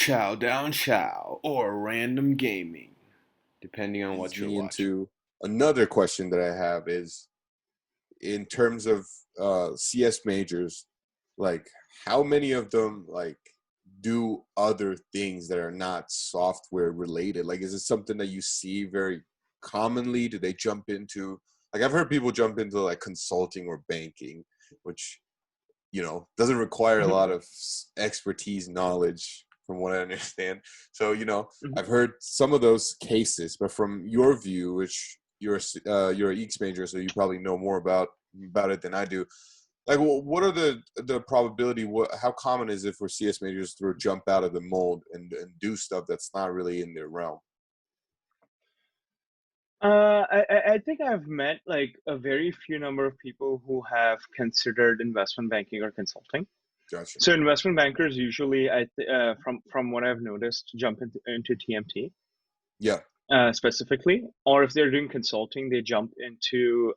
Chow Down Chow or random gaming, depending on Leads what you're me watching. into another question that I have is in terms of CS majors, like how many of them like do other things that are not software related? Like, is it something that you see very commonly? Do they jump into like I've heard people jump into like consulting or banking, which doesn't require a Mhm, lot of expertise, knowledge, from what I understand. So, mhm. I've heard some of those cases, but from your view, which you're an EECS major, so you probably know more about it than I do. Like, what are the probability? How common is it for CS majors to jump out of the mold and do stuff that's not really in their realm? I think I've met like a very few number of people who have considered investment banking or consulting. Gotcha. So investment bankers usually, from what I've noticed, jump into TMT Yeah. specifically, or if they're doing consulting, they jump into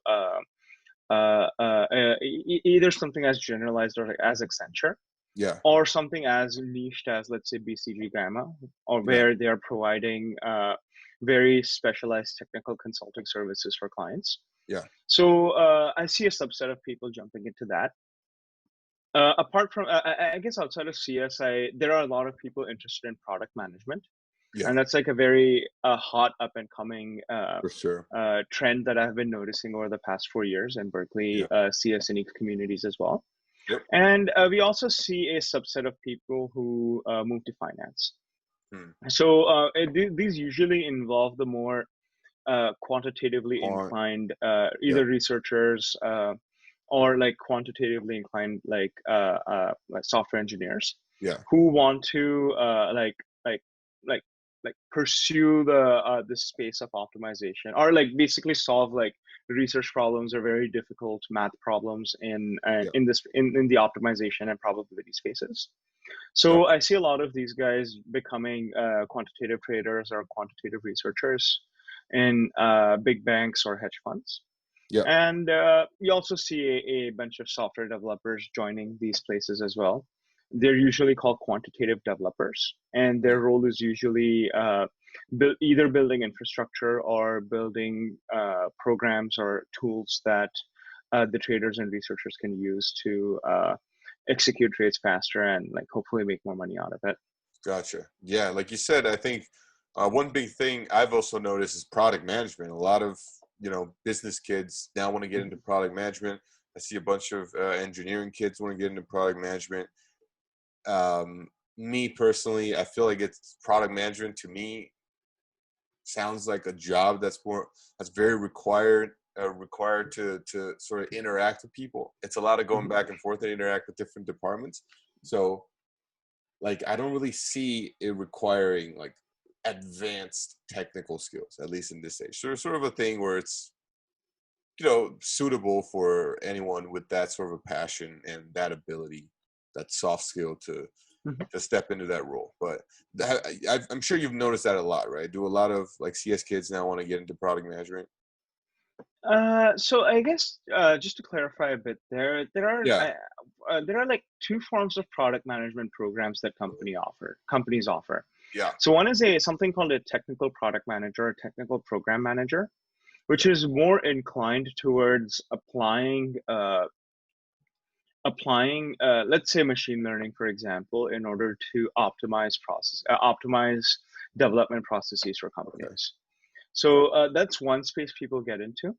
either something as generalized or like as Accenture, Yeah. or something as niched as, let's say, BCG Gamma, or Yeah. where they are providing very specialized technical consulting services for clients. Yeah. So I see a subset of people jumping into that. Apart from, I guess outside of CSI, there are a lot of people interested in product management, Yeah. and that's like a very hot up and coming For sure. trend that I've been noticing over the past 4 years in Berkeley Yeah. CS and communities as well. Yep. And we also see a subset of people who move to finance. Hmm. So these usually involve the more quantitatively On. inclined, Yeah. either researchers or like quantitatively inclined, like software engineers Yeah. who want to like like pursue the space of optimization, or like basically solve like research problems or very difficult math problems Yeah. in the optimization and probability spaces. So Gotcha. I see a lot of these guys becoming quantitative traders or quantitative researchers in big banks or hedge funds. Yeah. And you also see a bunch of software developers joining these places as well. They're usually called quantitative developers, and their Yeah. role is usually either building infrastructure or building programs or tools that the traders and researchers can use to execute trades faster and like hopefully make more money out of it. Gotcha. Yeah, like you said, I think one big thing I've also noticed is product management. A lot of business kids now want to get into Mhm. product management. I see a bunch of engineering kids want to get into product management. Um, Me personally, I feel like it's product management to me sounds like a job that's very required to sort of interact with people. It's a lot of going Mhm. back and forth and interact with different departments. So like I don't really see it requiring like advanced technical skills, at least in this stage. So it's sort of a thing where it's suitable for anyone with that sort of a passion and that ability, that soft skill Mhm. to step into that role. But I'm sure you've noticed that a lot, right? Do a lot of like CS kids now want to get into product management? So I guess just to clarify a bit, Yeah, there are like two forms of product management programs that companies offer. yeah, So one is a something called a technical product manager or technical program manager, which is more inclined towards applying, let's say, machine learning, for example, in order to optimize development processes for okay, companies. got So that's one space people get into.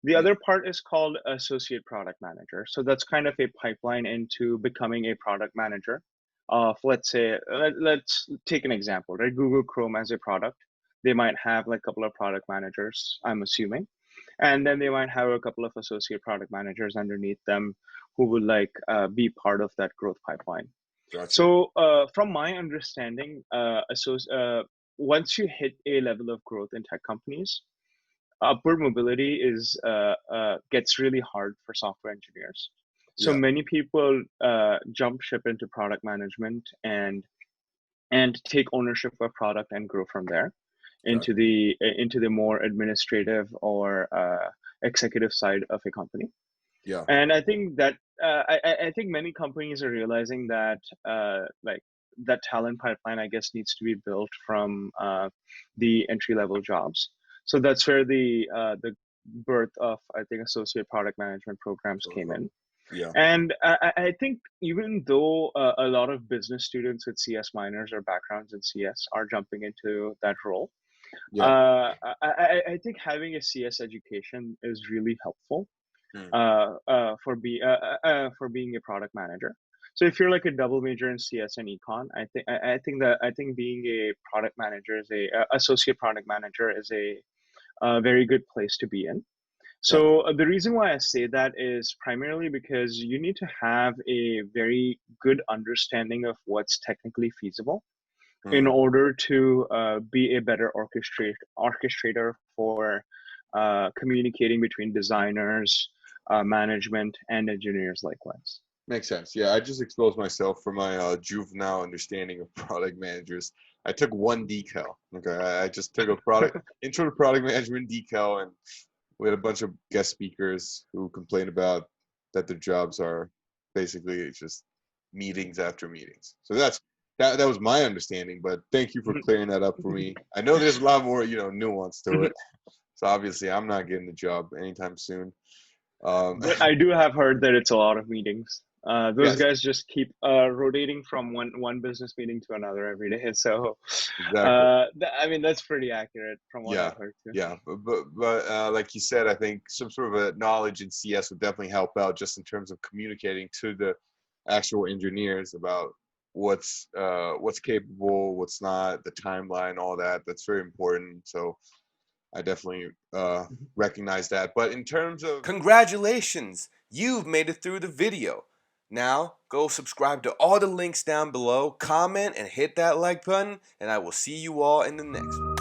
The it. other part is called associate product manager. So that's kind of a pipeline into becoming a product manager of, let's say, let's take an example, right? Google Chrome as a product. They might have like a couple of product managers, I'm assuming. And then they might have a couple of associate product managers underneath them who would like be part of that growth pipeline. Gotcha. So from my understanding, once you hit a level of growth in tech companies, upward mobility is gets really hard for software engineers. So Yeah, many people jump ship into product management and take ownership of product and grow from there gotcha. into the more administrative or executive side of a company. Yeah, And I think that I think many companies are realizing that like that talent pipeline, I guess, needs to be built from the entry level jobs. So that's where the birth of, I think, associate product management programs came in. Yeah. And I think even though a lot of business students with CS minors or backgrounds in CS are jumping into that role, Yeah. I think having a CS education is really helpful Mm. for being a product manager. So if you're like a double major in CS and econ, I think being a product manager is a associate product manager is a very good place to be in. Yeah. So the reason why I say that is primarily because you need to have a very good understanding of what's technically feasible in Mm. order to be a better orchestrator for communicating between designers, management, and engineers likewise. Makes sense. Yeah, I just exposed myself for my juvenile understanding of product managers. I took one decal. Okay, I just took a product intro to product management decal, and we had a bunch of guest speakers who complained about that their jobs are basically just meetings after meetings. So that was my understanding. But thank you for clearing that up for me. I know there's a lot more nuance to it. So obviously, I'm not getting the job anytime soon. But I do have heard that it's a lot of meetings. Those Yes, guys just keep rotating from one business meeting to another every day. So, exactly. I mean, that's pretty accurate from what Yeah, I've heard too. yeah, but like you said, I think some sort of a knowledge in CS would definitely help out just in terms of communicating to the actual engineers about what's capable, what's not, the timeline, all that. That's very important. So I definitely recognize that. But in terms of congratulations, you've made it through the video. Now go subscribe to all the links down below, comment and hit that like button, and I will see you all in the next one.